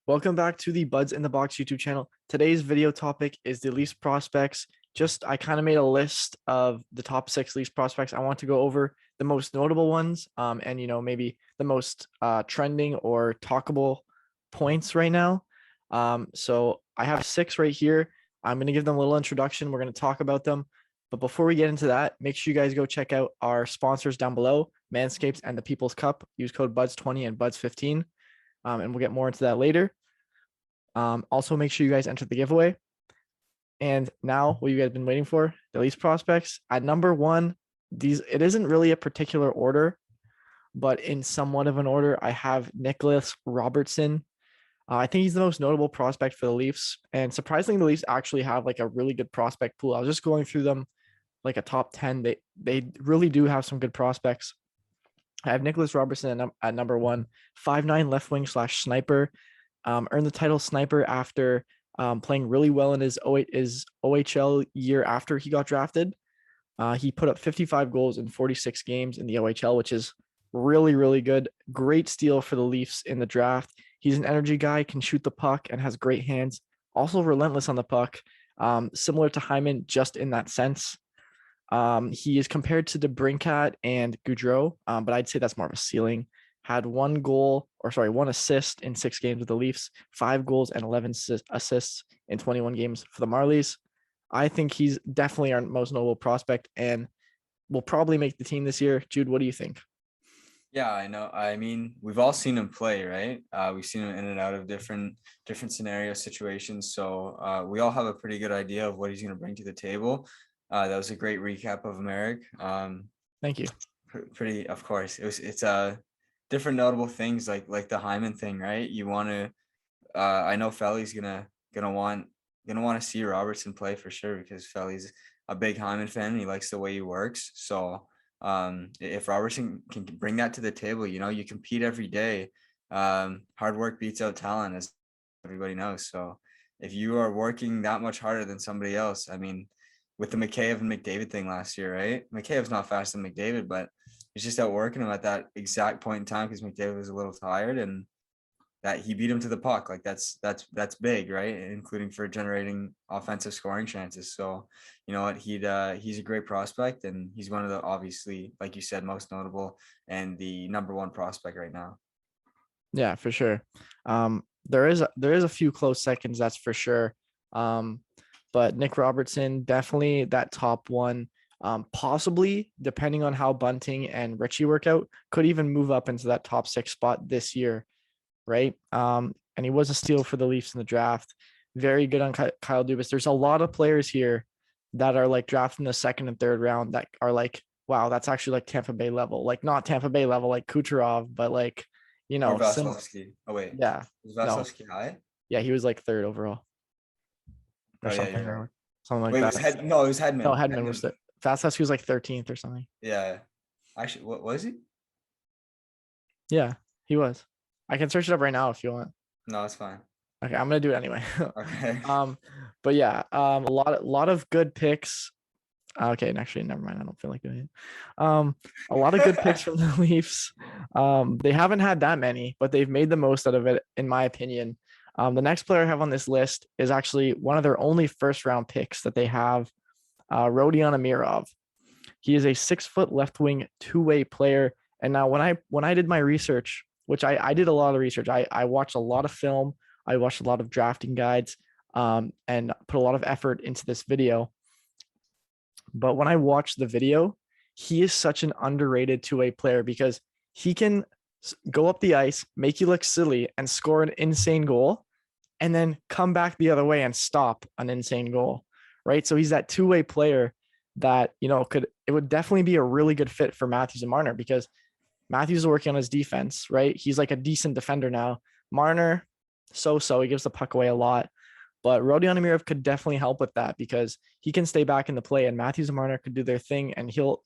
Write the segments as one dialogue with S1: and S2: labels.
S1: Welcome back to the Buds in the Box YouTube channel. Today's video topic is the Leafs prospects. I kind of made a list of the top 6 Leafs prospects. I want to go over the most notable ones, and maybe the most trending or talkable points right now. So I have 6 right here. I'm going to give them a little introduction. We're going to talk about them. But before we get into that, make sure you guys go check out our sponsors down below, Manscaped and the People's Cup. Use code BUDS20 and BUDS15. And we'll get more into that later. Also, make sure you guys enter the giveaway. And now, what you guys been waiting for, the Leafs prospects. At number 1, it isn't really a particular order, but in somewhat of an order, I have Nicholas Robertson. I think he's the most notable prospect for the Leafs. And surprisingly, the Leafs actually have like a really good prospect pool. I was just going through them like a top 10. They really do have some good prospects. I have Nicholas Robertson at number 1, 5'9" left wing / sniper. Earned the title sniper after playing really well in his OHL year after he got drafted. He put up 55 goals in 46 games in the OHL, which is really, really good. Great steal for the Leafs in the draft. He's an energy guy, can shoot the puck, and has great hands. Also relentless on the puck, similar to Hyman, just in that sense. He is compared to DeBrincat and Gaudreau, but I'd say that's more of a ceiling. Had one assist in 6 games with the Leafs, 5 goals and 11 assists in 21 games for the Marlies. I think he's definitely our most notable prospect and will probably make the team this year. Jude, what do you think?
S2: Yeah, I know. I mean, we've all seen him play, right? We've seen him in and out of different scenario situations. So we all have a pretty good idea of what he's going to bring to the table. That was a great recap of Merrick.
S1: Thank you.
S2: Pretty, of course. It's different notable things like the Hyman thing, right? You want to. I know Felly's gonna want to see Robertson play for sure because Felly's a big Hyman fan and he likes the way he works. So if Robertson can bring that to the table, you compete every day. Hard work beats out talent, as everybody knows. So if you are working that much harder than somebody else, I mean, with the McKayev and McDavid thing last year, right? McKayev's not faster than McDavid, but he's just outworking him at that exact point in time because McDavid was a little tired and that he beat him to the puck. Like that's big, right? Including for generating offensive scoring chances. So, you know what, he's a great prospect and he's one of the, obviously, like you said, most notable and the number 1 prospect right now.
S1: Yeah, for sure. There is a few close seconds, that's for sure. But Nick Robertson, definitely that top 1. Possibly, depending on how Bunting and Richie work out, could even move up into that top 6 spot this year. Right. And he was a steal for the Leafs in the draft. Very good on Kyle Dubas. There's a lot of players here that are like drafted in the 2nd and 3rd round that are like, wow, that's actually like Tampa Bay level. Like not Tampa Bay level like Kucherov, but like,
S2: Or
S1: similar.
S2: Vasilevsky. Oh wait.
S1: Yeah.
S2: Was
S1: No.
S2: Vasilevsky high?
S1: Yeah, he was like 3rd overall or
S2: Oh yeah,
S1: something,
S2: you're right.
S1: or something like
S2: Wait,
S1: that.
S2: it was Hedman.
S1: No, Hedman was there. Vasilevsky was like 13th or something.
S2: Yeah. Actually, what was he?
S1: Yeah, he was. I can search it up right now if you want.
S2: No, it's fine.
S1: Okay, I'm gonna do it anyway.
S2: Okay.
S1: But yeah, a lot of good picks. Okay, and actually, never mind. I don't feel like doing it. A lot of good picks from the Leafs. They haven't had that many, but they've made the most out of it, in my opinion. The next player I have on this list is actually one of their only 1st-round picks that they have, Rodianamirov. He is a 6-foot left wing 2-way player. And now when I did my research, which I did a lot of research, I watched a lot of film, I watched a lot of drafting guides, and put a lot of effort into this video. But when I watched the video, he is such an underrated 2-way player because he can go up the ice, make you look silly, and score an insane goal, and then come back the other way and stop an insane goal, right? So he's that 2-way player that, it would definitely be a really good fit for Matthews and Marner because Matthews is working on his defense, right? He's like a decent defender now. Marner, so he gives the puck away a lot. But Rodianamirov could definitely help with that because he can stay back in the play, and Matthews and Marner could do their thing, and he'll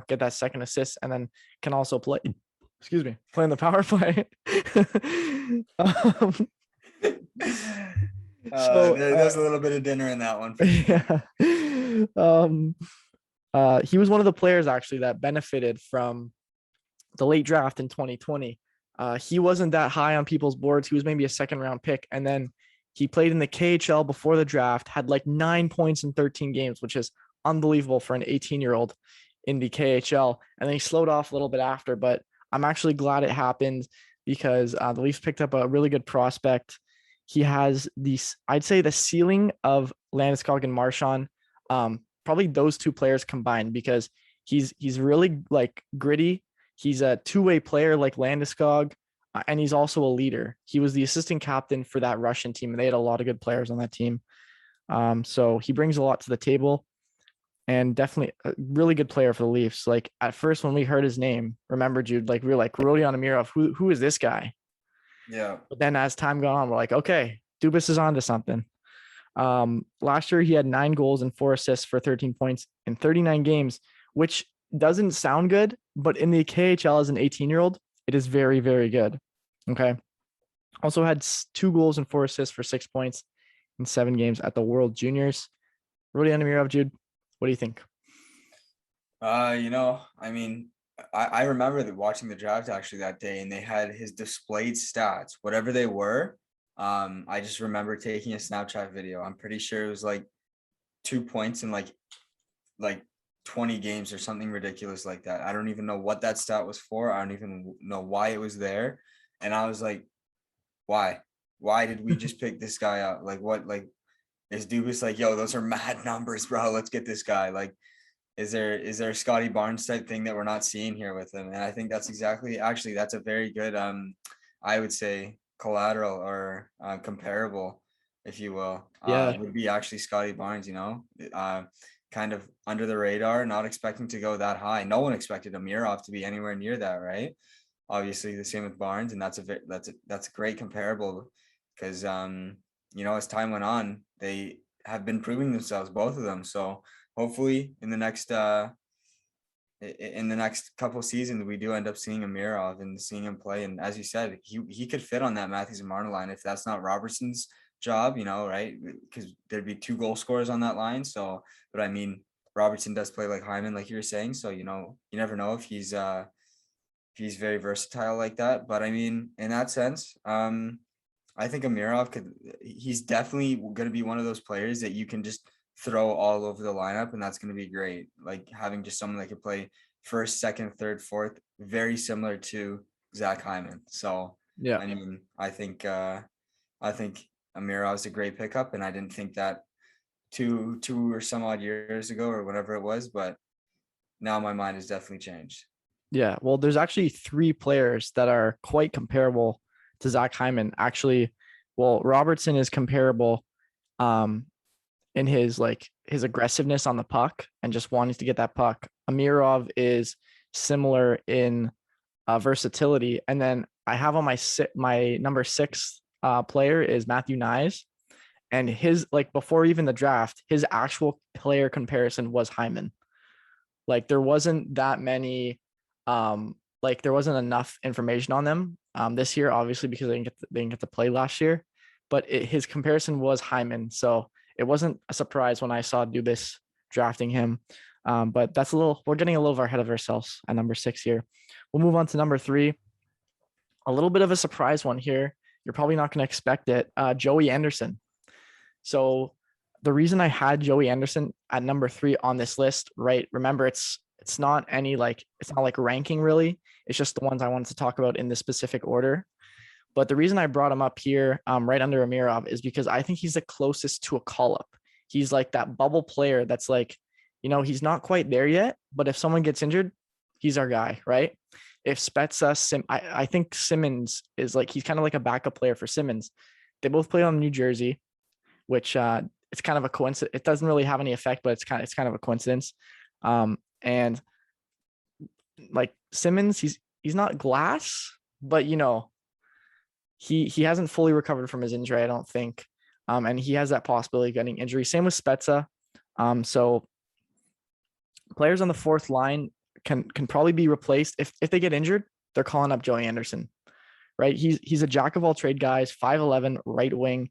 S1: get that 2nd assist, and then can also play in the power play.
S2: There's a little bit of dinner in that one.
S1: Yeah. He was one of the players actually that benefited from the late draft in 2020. He wasn't that high on people's boards. He was maybe a second round pick. And then he played in the KHL before the draft, had like 9 points in 13 games, which is unbelievable for an 18-year-old in the KHL. And then he slowed off a little bit after, but I'm actually glad it happened because the Leafs picked up a really good prospect. He has these, I'd say, the ceiling of Landeskog and Marchand, probably those two players combined, because he's really like gritty. He's a two-way player like Landeskog, and he's also a leader. He was the assistant captain for that Russian team, and they had a lot of good players on that team. So he brings a lot to the table, and definitely a really good player for the Leafs. Like at first when we heard his name, remember Jude, like we were like Rodianamirov, who is this guy?
S2: Yeah.
S1: But then as time gone on, we're like, okay, Dubas is on to something. Last year he had 9 goals and 4 assists for 13 points in 39 games, which doesn't sound good, but in the KHL as an 18-year-old, it is very, very good. Okay. Also had 2 goals and 4 assists for 6 points in 7 games at the World Juniors. Rodianamirov, Jude, what do you think?
S2: I mean, I remember watching the draft actually that day, and they had his displayed stats, whatever they were. I just remember taking a Snapchat video. I'm pretty sure it was like 2 points in like 20 games or something ridiculous like that. I don't even know what that stat was for. I don't even know why it was there. And I was like, why? Why did we just pick this guy out? Like what? Like is Dubas like, yo, those are mad numbers, bro. Let's get this guy. Like, is there a Scottie Barnes type thing that we're not seeing here with him? And I think that's exactly actually that's a very good I would say collateral or comparable, if you will,
S1: Yeah.
S2: would be actually Scottie Barnes, kind of under the radar, not expecting to go that high. No one expected Amirov to be anywhere near that, right? Obviously, the same with Barnes, and that's a great comparable because as time went on, they have been proving themselves, both of them. So hopefully, in the next couple seasons, we do end up seeing Amirov and seeing him play. And as you said, he could fit on that Matthews and Marner line if that's not Robertson's job, right? Because there'd be 2 goal scorers on that line. So, but I mean, Robertson does play like Hyman, like you were saying. So you never know if he's very versatile like that. But I mean, in that sense, I think Amirov he's definitely going to be one of those players that you can just throw all over the lineup, and that's going to be great. Like having just someone that could play first, second, third, fourth, very similar to Zach Hyman. So,
S1: Yeah.
S2: I mean, I think Amirov is a great pickup, and I didn't think that two or some odd years ago or whatever it was, but now my mind has definitely changed.
S1: Yeah. Well, there's actually 3 players that are quite comparable to Zach Hyman. Actually, well, Robertson is comparable in his aggressiveness on the puck and just wanting to get that puck. Amirov is similar in versatility. And then I have on my number 6 player is Matthew Nyes. And his, like, before even the draft, his actual player comparison was Hyman. Like there wasn't that many, like there wasn't enough information on them this year, obviously because they didn't get to play last year. But his comparison was Hyman, so it wasn't a surprise when I saw Dubas drafting him. But we're getting a little ahead of ourselves at number 6 here. We'll move on to number 3. A little bit of a surprise one here. You're probably not going to expect it. Joey Anderson. So the reason I had Joey Anderson at number 3 on this list, right? Remember, it's not like ranking really. It's just the ones I wanted to talk about in this specific order. But the reason I brought him up here, right under Amirov, is because I think he's the closest to a call-up. He's like that bubble player that's like, he's not quite there yet, but if someone gets injured, he's our guy, right? If Spezza, I think Simmons is like, he's kind of like a backup player for Simmons. They both play on New Jersey, which it's kind of a coincidence. It doesn't really have any effect, but it's kind of a coincidence. And like Simmons, he's not glass, but he hasn't fully recovered from his injury, I don't think. And he has that possibility of getting injury. Same with Spezza. So players on the 4th line can probably be replaced. If they get injured, they're calling up Joey Anderson, right? He's a jack of all trade guys, 5'11", right wing.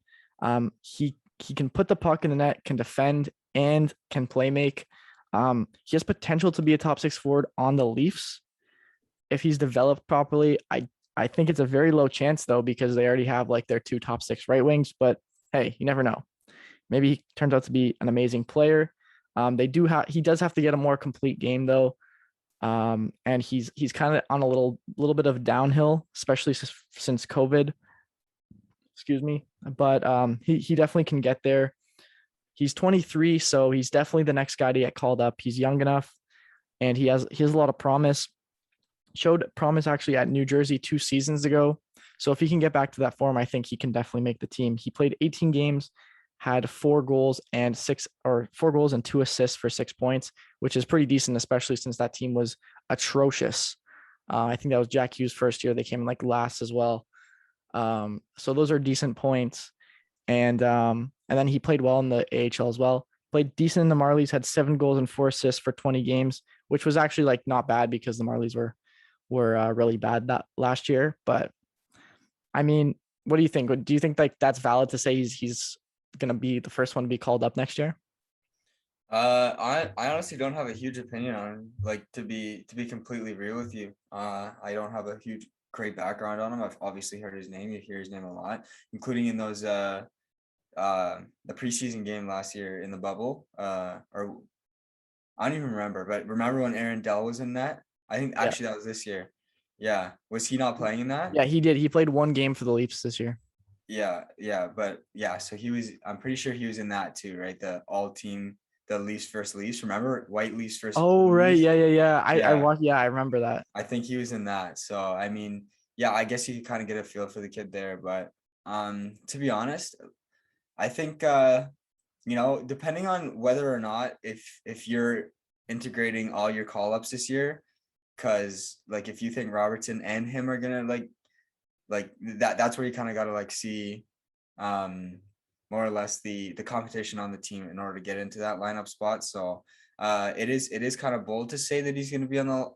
S1: He can put the puck in the net, can defend, and can play make. He has potential to be a top 6 forward on the Leafs if he's developed properly. I I think it's a very low chance though, because they already have like their 2 top 6 right wings. But hey, you never know. Maybe he turns out to be an amazing player. He does have to get a more complete game though. And he's kind of on a little bit of downhill, especially since COVID. Excuse me. But he definitely can get there. He's 23, so he's definitely the next guy to get called up. He's young enough, and he has a lot of promise. Showed promise actually at New Jersey 2 seasons ago. So if he can get back to that form, I think he can definitely make the team. He played 18 games, had 4 goals and 2 assists for 6 points, which is pretty decent, especially since that team was atrocious. I think that was Jack Hughes' first year. They came in like last as well. So those are decent points. And then he played well in the AHL as well. Played decent in the Marlies, had 7 goals and 4 assists for 20 games, which was actually like not bad because the Marlies were really bad that last year. But I mean, what do you think? Do you think like that's valid to say he's going to be the first one to be called up next year?
S2: I honestly don't have a huge opinion on him. Like to be completely real with you, I don't have a great background on him. I've obviously heard his name. You hear his name a lot, including in those the preseason game last year in the bubble. Or I don't even remember, but remember when Aaron Dell was in that? I think actually that was this year. Yeah, was he not playing in that?
S1: Yeah, he did. He played 1 game for the Leafs this year.
S2: Yeah, but yeah, so he was. I'm pretty sure he was in that too, right? The all team, the Leafs versus Leafs. Remember White Leafs versus
S1: Oh,
S2: Blue
S1: right.
S2: Leafs?
S1: Yeah. I
S2: Yeah,
S1: watched. Yeah, I remember that.
S2: I think he was in that. So I mean, yeah, I guess you could kind of get a feel for the kid there. But to be honest, I think depending on whether or not if you're integrating all your call ups this year, because like if you think Robertson and him are gonna like that's where you kind of got to like see more or less the competition on the team in order to get into that lineup spot. So it is kind of bold to say that he's going to be on the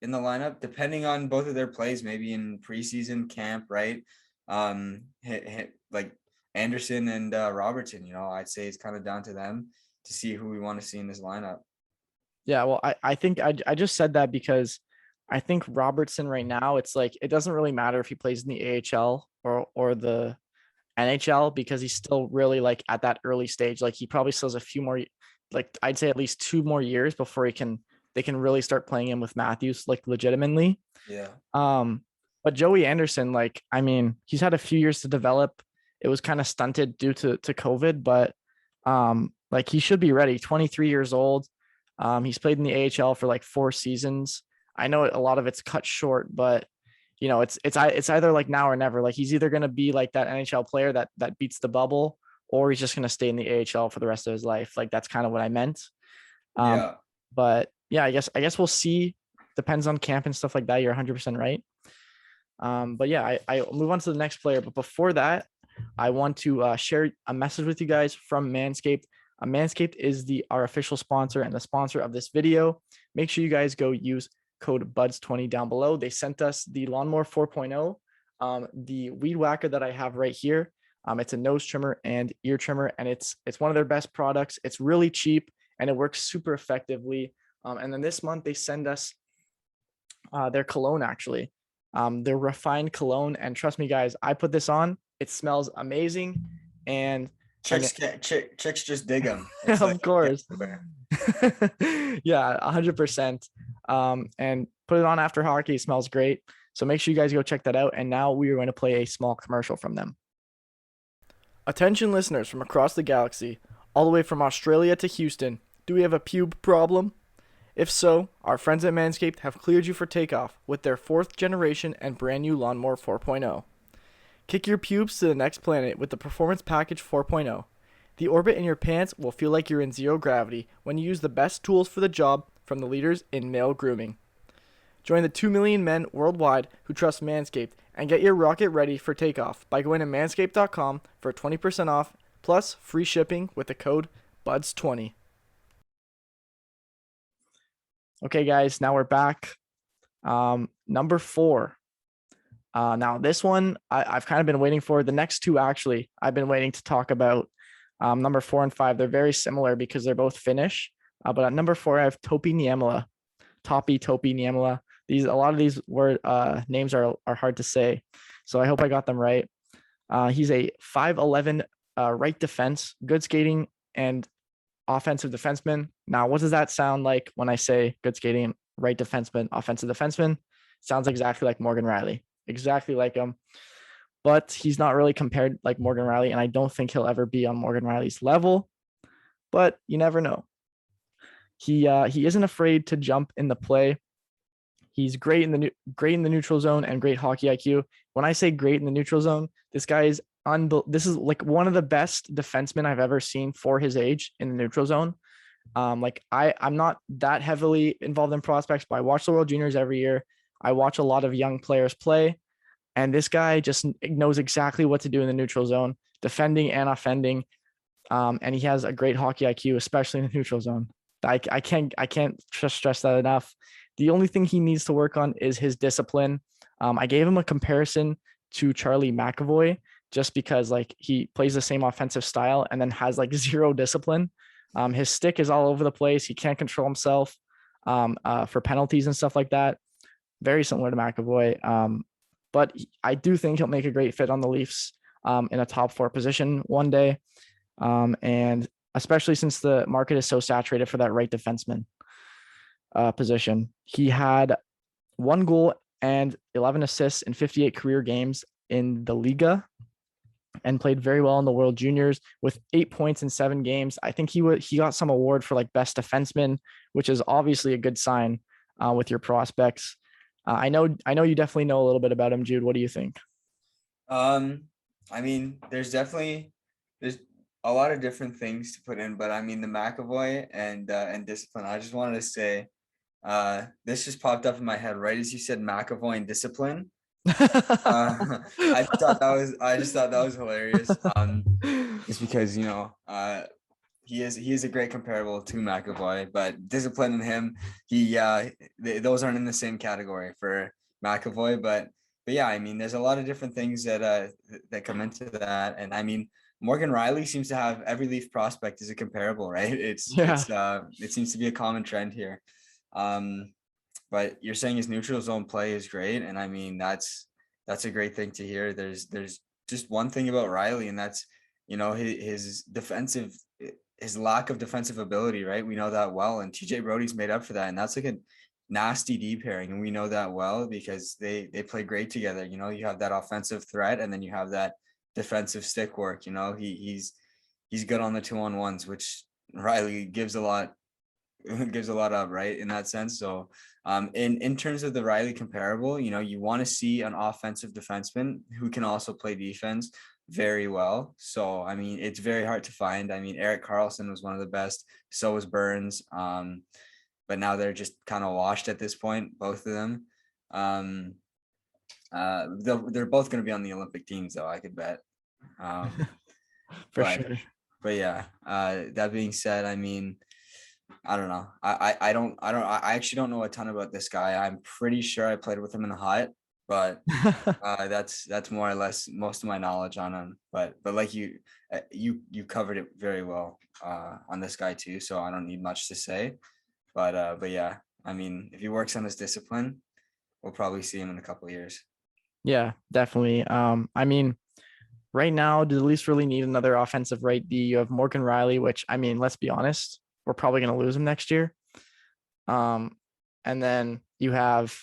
S2: in the lineup depending on both of their plays, maybe in preseason camp, right? Like Anderson and Robertson, I'd say it's kind of down to them to see who we want to see in this lineup.
S1: Yeah, well, I think I just said that because I think Robertson right now, it's like it doesn't really matter if he plays in the AHL or the NHL because he's still really like at that early stage. Like he probably still has a few more, like I'd say at least 2 more years before they can really start playing him with Matthews like legitimately.
S2: Yeah.
S1: But Joey Anderson, like I mean, he's had a few years to develop. It was kind of stunted due to COVID, but like he should be ready. 23 years old. He's played in the AHL for like 4 seasons. I know a lot of it's cut short, but it's either like now or never. Like he's either going to be like that NHL player that beats the bubble, or he's just going to stay in the AHL for the rest of his life. Like that's kind of what I meant.
S2: Yeah.
S1: But yeah, I guess we'll see. Depends on camp and stuff like that. You're 100% right. But yeah, I'll move on to the next player. But before that, I want to share a message with you guys from Manscaped. Manscaped is our official sponsor and the sponsor of this video. Make sure you guys go use code BUDS20 down below. They sent us the Lawnmower 4.0, the weed whacker that I have right here. It's a nose trimmer and ear trimmer, and it's one of their best products. It's really cheap and it works super effectively. And then this month they send us their cologne, actually, their refined cologne. And trust me, guys, I put this on. It smells amazing, and
S2: Chicks just dig them.
S1: of like, course. Yeah, 100%. And put it on after hockey. It smells great. So make sure you guys go check that out. And now we are going to play a small commercial from them. Attention listeners from across the galaxy, all the way from Australia to Houston. Do we have a pube problem? If so, our friends at Manscaped have cleared you for takeoff with their 4th generation and brand new Lawnmower 4.0. Kick your pubes to the next planet with the Performance Package 4.0. The orbit in your pants will feel like you're in zero gravity when you use the best tools for the job from the leaders in male grooming. Join the 2 million men worldwide who trust Manscaped and get your rocket ready for takeoff by going to manscaped.com for 20% off plus free shipping with the code BUDS20. Okay, guys, now we're back. Number 4. Now this one I've kind of been waiting for. The next 2 actually I've been waiting to talk about. Number 4 and 5, they're very similar because they're both Finnish. But at number 4 I have Tope Niyamala. A lot of these names are hard to say, so I hope I got them right. He's a 5'11" right defense, good skating and offensive defenseman. Now, what does that sound like when I say good skating, right defenseman, offensive defenseman? Sounds exactly like Morgan Riley, exactly like him. But he's not really compared like Morgan Riley, and I don't think he'll ever be on Morgan Riley's level. But you never know. He isn't afraid to jump in the play. He's great in the neutral zone and great hockey IQ. When I say great in the neutral zone, this guy is this is like one of the best defensemen I've ever seen for his age in the neutral zone. Like I'm not that heavily involved in prospects, but I watch the World Juniors every year. I watch a lot of young players play, and this guy just knows exactly what to do in the neutral zone, defending and offending. And he has a great hockey IQ, especially in the neutral zone. I can't just stress that enough. The only thing he needs to work on is his discipline. I gave him a comparison to Charlie McAvoy just because like he plays the same offensive style and then has like zero discipline. His stick is all over the place. He can't control himself for penalties and stuff like that. Very similar to McAvoy. But I do think he'll make a great fit on the Leafs in a top 4 position one day. And especially since the market is so saturated for that right defenseman position. He had 1 goal and 11 assists in 58 career games in the Liga and played very well in the World Juniors with 8 points in 7 games. I think he got some award for like best defenseman, which is obviously a good sign with your prospects. I know you definitely know a little bit about him, Jude. What do you think?
S2: I mean, there's a lot of different things to put in, but I mean the McAvoy and discipline. I just wanted to say, this just popped up in my head right as you said McAvoy and discipline. I just thought that was hilarious. Just because he is a great comparable to McAvoy, but discipline and him, those aren't in the same category for McAvoy. But yeah, I mean, there's a lot of different things that come into that, and I mean, Morgan Riley seems to have every Leaf prospect as a comparable, right? It seems to be a common trend here. But you're saying his neutral zone play is great, and I mean that's a great thing to hear. There's just one thing about Riley, and that's his lack of defensive ability, right? We know that well, and TJ Brodie's made up for that, and that's like a nasty D pairing, and we know that well because they play great together. You have that offensive threat, and then you have that defensive stick work. He's good on the 2-on-1s, which Riley gives a lot of, right, in that sense. So in terms of the Riley comparable, you want to see an offensive defenseman who can also play defense very well. So I mean, it's very hard to find. I mean, Erik Karlsson was one of the best, so was Burns, but now they're just kind of washed at this point, both of them. They're both going to be on the Olympic teams, though, I could bet.
S1: For sure.
S2: But yeah, that being said, I mean, I don't know. I actually don't know a ton about this guy. I'm pretty sure I played with him in the hut, but that's more or less most of my knowledge on him. But like you covered it very well on this guy too, so I don't need much to say. But yeah, I mean, if he works on his discipline, we'll probably see him in a couple of years.
S1: Yeah, definitely. I mean, right now, do the Leafs really need another offensive right D? You have Morgan Riley, which, I mean, let's be honest, we're probably going to lose him next year. And then you have,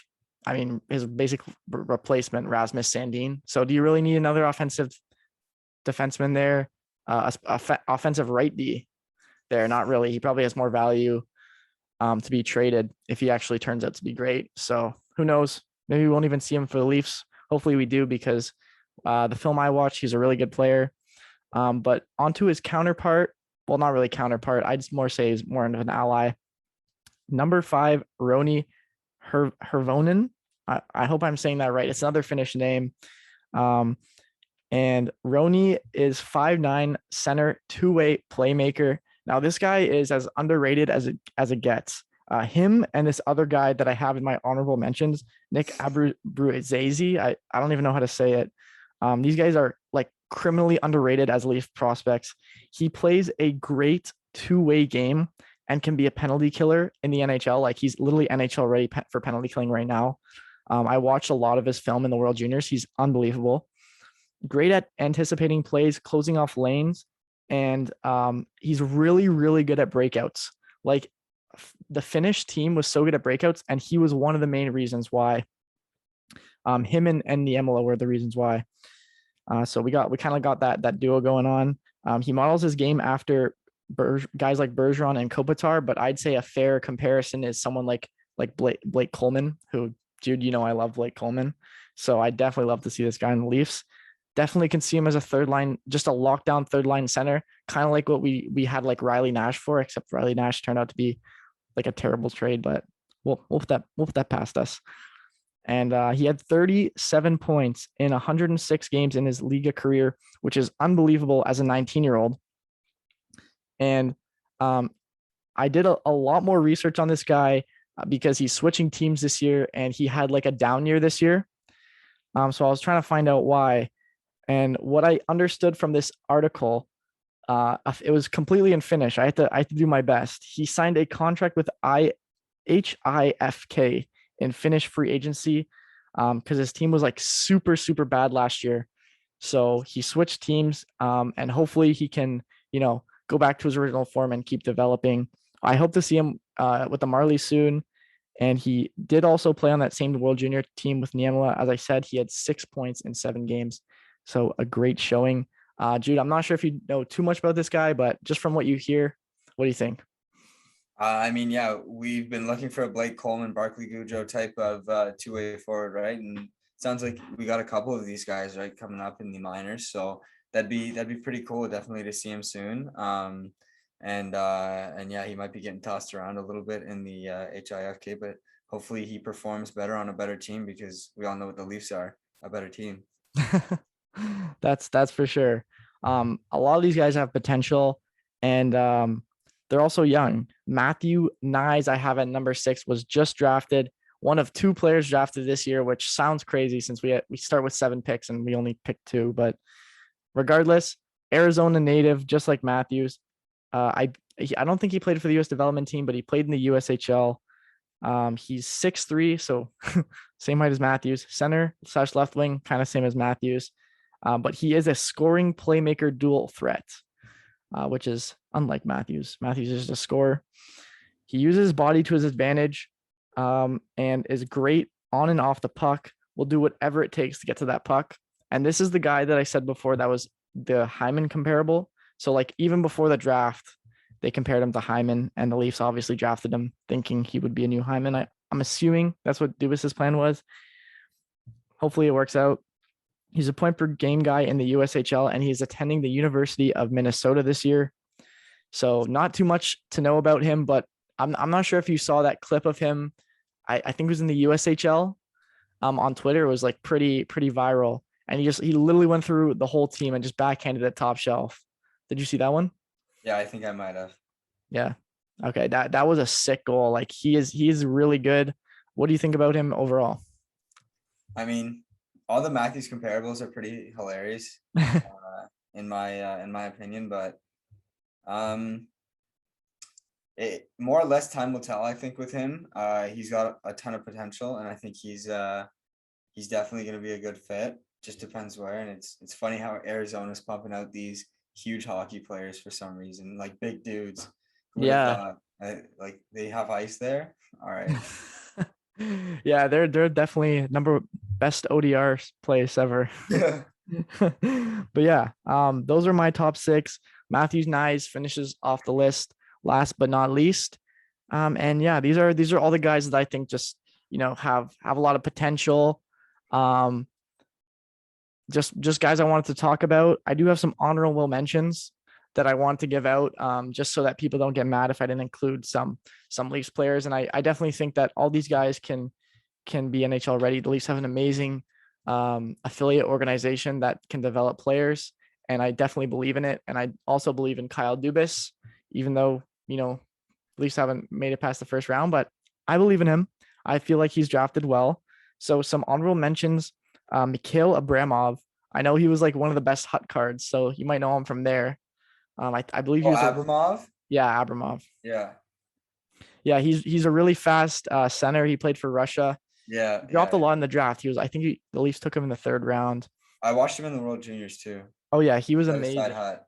S1: I mean, his basic replacement, Rasmus Sandin. So do you really need another offensive defenseman there? Offensive right D there? Not really. He probably has more value to be traded if he actually turns out to be great. So who knows? Maybe we won't even see him for the Leafs. Hopefully we do, because the film I watched, he's a really good player. But onto his counterpart. Well, not really counterpart. I'd more say he's more of an ally. Number 5, Roni Hervonen. I hope I'm saying that right. It's another Finnish name. And Roni is 5'9" center, 2-way playmaker. Now, this guy is as underrated as it gets. Him and this other guy that I have in my honorable mentions, Nick Abrazazy. I don't even know how to say it. These guys are like criminally underrated as Leaf prospects. He plays a great 2-way game and can be a penalty killer in the NHL. Like he's literally NHL ready for penalty killing right now. I watched a lot of his film in the World Juniors. He's unbelievable. Great at anticipating plays, closing off lanes, and he's really, really good at breakouts. Like the Finnish team was so good at breakouts, and he was one of the main reasons why. Him and Niyamala were the reasons why. So we kind of got that duo going on. He models his game after guys like Bergeron and Kopitar, but I'd say a fair comparison is someone like Blake Coleman, who, Jude, you know I love Blake Coleman. So I definitely love to see this guy in the Leafs. Definitely can see him as a third line, just a lockdown third line center, kind of like what we had like Riley Nash for, except Riley Nash turned out to be like a terrible trade, but we'll put that past us. And he had 37 points in 106 games in his Liga career, which is unbelievable as a 19-year-old. And I did a lot more research on this guy because he's switching teams this year, and he had like a down year this year. So I was trying to find out why. And what I understood from this article, it was completely in Finnish. I had to do my best. He signed a contract with HIFK in Finnish free agency because his team was like super, super bad last year. So he switched teams, and hopefully he can, go back to his original form and keep developing. I hope to see him with the Marlies soon. And he did also play on that same World Junior team with Niyamala. As I said, he had 6 points in 7 games. So a great showing. Jude, I'm not sure if you know too much about this guy, but just from what you hear, what do you think?
S2: I mean, yeah, we've been looking for a Blake Coleman, Barclay Goodrow type of two-way forward, right? And it sounds like we got a couple of these guys, right, coming up in the minors. So that'd be pretty cool, definitely, to see him soon. And yeah, he might be getting tossed around a little bit in the HIFK, but hopefully he performs better on a better team, because we all know what the Leafs are, a better team.
S1: That's for sure. A lot of these guys have potential, and they're also young. Matthew Nyes, I have at number 6, was just drafted, one of 2 players drafted this year, which sounds crazy since we start with 7 picks and we only picked 2. But regardless, Arizona native, just like Matthews. I don't think he played for the U.S. development team, but he played in the USHL. He's 6'3", so same height as Matthews, center/left wing, kind of same as Matthews. But he is a scoring playmaker dual threat, which is unlike Matthews. Matthews is just a scorer. He uses his body to his advantage, and is great on and off the puck. Will do whatever it takes to get to that puck. And this is the guy that I said before that was the Hyman comparable. So like even before the draft, they compared him to Hyman, and the Leafs obviously drafted him thinking he would be a new Hyman. I'm assuming that's what Dubas's plan was. Hopefully it works out. He's a point per game guy in the USHL, and he's attending the University of Minnesota this year. So not too much to know about him, but I'm not sure if you saw that clip of him. I think it was in the USHL on Twitter. It was like pretty viral. And he literally went through the whole team and just backhanded at top shelf. Did you see that one?
S2: Yeah, I think I might have.
S1: Yeah. Okay. That was a sick goal. Like he is really good. What do you think about him overall?
S2: I mean, all the Matthews comparables are pretty hilarious, in my opinion, but more or less time will tell. I think with him, he's got a ton of potential, and I think he's definitely going to be a good fit. Just depends where. And it's funny how Arizona's pumping out these huge hockey players for some reason, like big dudes. Who would have
S1: Yeah.
S2: thought? Like they have ice there. All right.
S1: Yeah, they're definitely best ODR place ever.
S2: Yeah.
S1: But yeah, those are my top 6. Matthews Nyes finishes off the list last but not least. And yeah, these are all the guys that I think just have a lot of potential. Just guys I wanted to talk about. I do have some honorable mentions that I want to give out, just so that people don't get mad if I didn't include some Leafs players. And I definitely think that all these guys can be NHL ready. The Leafs have an amazing affiliate organization that can develop players, and I definitely believe in it. And I also believe in Kyle Dubas, even though Leafs haven't made it past the first round, but I believe in him. I feel like he's drafted well. So some honorable mentions. Mikhail Abramov. I know he was like one of the best hut cards, so you might know him from there. I believe he
S2: Oh,
S1: was
S2: Abramov.
S1: yeah, Abramov.
S2: Yeah.
S1: Yeah, he's a really fast center. He played for Russia.
S2: Yeah,
S1: He dropped a
S2: yeah.
S1: lot in the draft. I think the Leafs took him in the third round.
S2: I watched him in the World Juniors too.
S1: Oh yeah, he was
S2: That was side
S1: amazing.
S2: hot.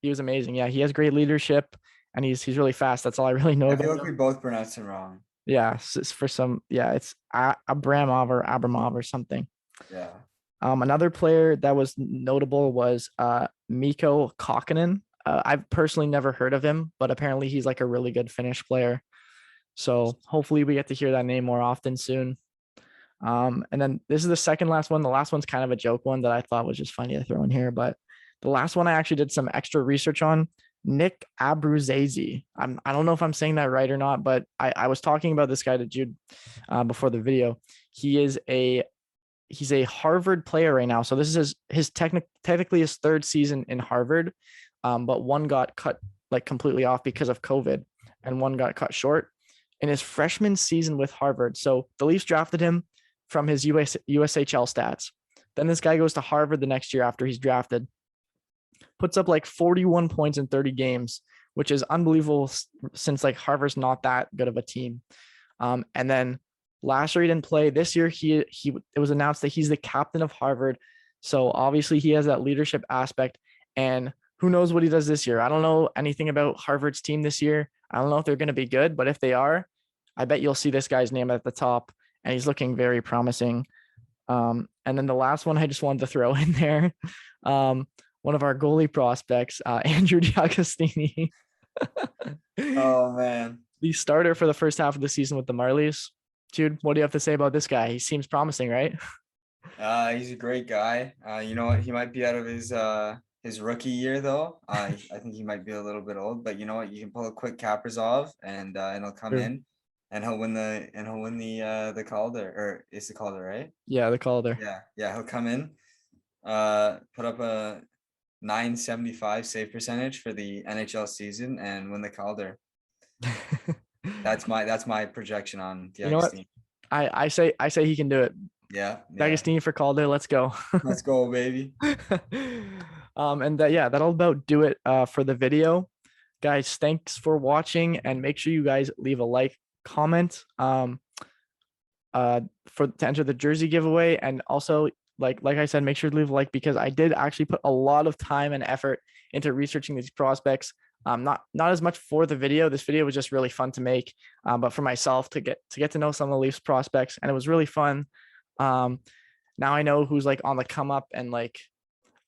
S1: He was amazing. Yeah, he has great leadership, and he's really fast. That's all I really know
S2: I feel
S1: about
S2: like we
S1: him.
S2: both pronounced him wrong.
S1: Yeah, it's for some. Yeah, it's Abramov or Abramov or something.
S2: Yeah.
S1: Another player that was notable was Mikko Kokonen. I've personally never heard of him, but apparently he's like a really good Finnish player. So hopefully we get to hear that name more often soon. And then this is the second last one. The last one's kind of a joke one that I thought was just funny to throw in here, but the last one I actually did some extra research on. Nick Abrazazy. I don't know if I'm saying that right or not, but I was talking about this guy to Jude before the video. He's a Harvard player right now. So this is technically his third season in Harvard, but one got cut like completely off because of COVID, and one got cut short in his freshman season with Harvard. So the Leafs drafted him from his USHL stats. Then this guy goes to Harvard the next year after he's drafted, puts up like 41 points in 30 games, which is unbelievable since like Harvard's not that good of a team. And then last year he didn't play. This year it was announced that he's the captain of Harvard. So obviously he has that leadership aspect, and who knows what he does this year. I don't know anything about Harvard's team this year. I don't know if they're going to be good, but if they are, I bet you'll see this guy's name at the top, and he's looking very promising. And then the last one I just wanted to throw in there, one of our goalie prospects, Andrew D'Agostini.
S2: Oh man.
S1: The starter for the first half of the season with the Marlies. Jude, what do you have to say about this guy? He seems promising, right?
S2: He's a great guy. You know what? He might be out of his rookie year though. I think he might be a little bit old, but you know what? You can pull a quick Kaprizov and he'll come
S1: Sure.
S2: in and he'll win the Calder, or it's the Calder, right?
S1: Yeah, the Calder.
S2: Yeah, he'll come in, put up a 975 save percentage for the NHL season and win the Calder. That's my projection on
S1: You know what?
S2: D'Agostini.
S1: I say he can do it.
S2: Yeah.
S1: D'Agostini for Calder. Let's go.
S2: Let's go, baby.
S1: And that'll about do it for the video. Guys, thanks for watching, and make sure you guys leave a like, comment to enter the jersey giveaway. And also, like I said, make sure to leave a like, because I did actually put a lot of time and effort into researching these prospects. Not as much for the video. This video was just really fun to make, but for myself to get to know some of the Leafs prospects, and it was really fun. Now I know who's like on the come up, and like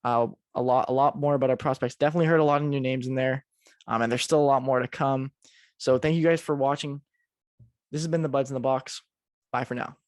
S1: a lot more about our prospects. Definitely heard a lot of new names in there, and there's still a lot more to come. So thank you guys for watching. This has been the Buds in the Box. Bye for now.